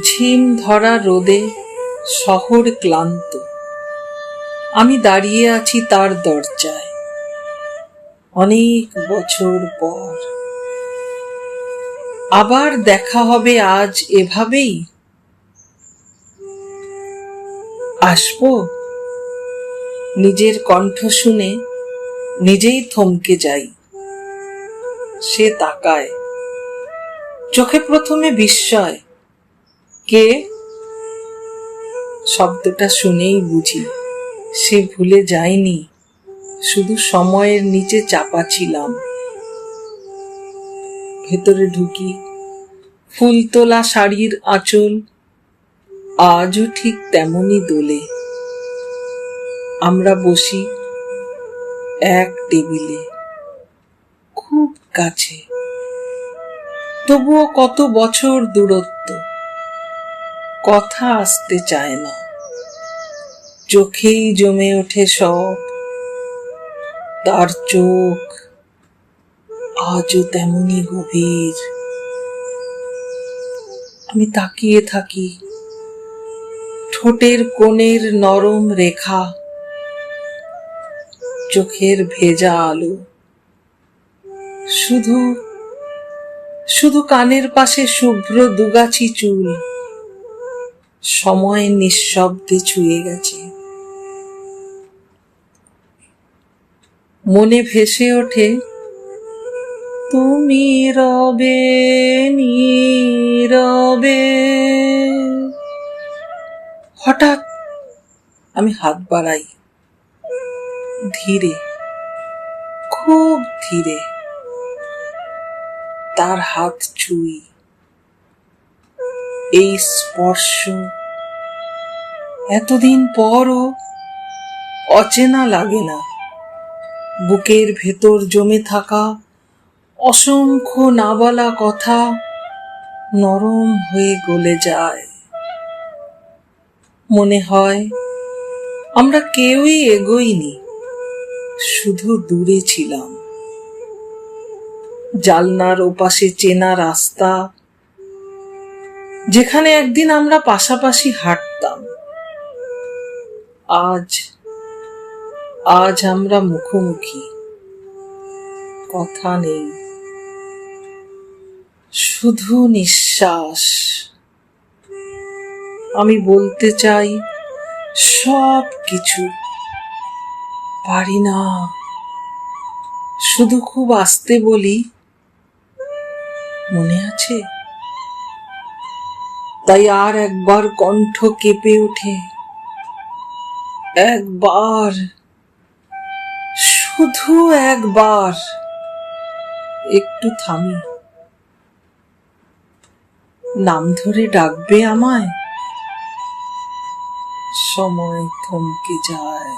ঝিম ধরা রোদে শহর ক্লান্ত, আমি দাঁড়িয়ে আছি তার দরজায়। অনেক বছর পর আবার দেখা হবে আজ এভাবেই। আসবো? নিজের কণ্ঠ শুনে নিজেই থমকে যাই। সে তাকায়, চোখে প্রথমে বিস্ময়। কে? শব্দটা শুনেই বুঝি সে ভুলে যায়নি, শুধু সময়ের নিচে চাপা ছিলাম। ভেতরে ঢুকি, ফুল তোলা শাড়ির আঁচল আজও ঠিক তেমনই দোলে। আমরা বসি এক টেবিলে, খুব কাছে, তবুও কত বছর দূরত্ব। কথা আসতে চায় না, চোখেই জমে ওঠে সব। তার চোখ আজও তেমনি গভীর। আমি তাকিয়ে থাকি, ঠোঁটের কোণের নরম রেখা, চোখের ভেজা আলো, শুধু শুধু কানের পাশে শুভ্র দুগাছি চুল। সময় নিঃশব্দে ছুঁয়ে গেছে। মনে ভেসে ওঠে, তুমি রবে নীরবে। হঠাৎ আমি হাত বাড়াই, ধীরে, খুব ধীরে। তার হাত ছুঁই। এই স্পর্শ এতদিন পরও অচেনা লাগে না। বুকের ভেতর জমে থাকা অসংখ্য না বলা কথা নরম হয়ে গলে যায়। মনে হয় আমরা কেউই এগোইনি, শুধু দূরে ছিলাম। জালনার ওপাশে চেনা রাস্তা, যেখানে একদিন আমরা পাশাপাশি হাঁটতাম। আজ আমরা মুখোমুখি, কথা নেই, শুধু নিঃশ্বাস। আমি বলতে চাই সব কিছু, পারি না, শুধু খুব আস্তে বলি, মনে আছে? তাই আর একবার কণ্ঠ কেঁপে ওঠে, একবার, শুধু একবার, একটু থামি। নাম ধরে ডাকবে আমায়? সময় থমকে যায়।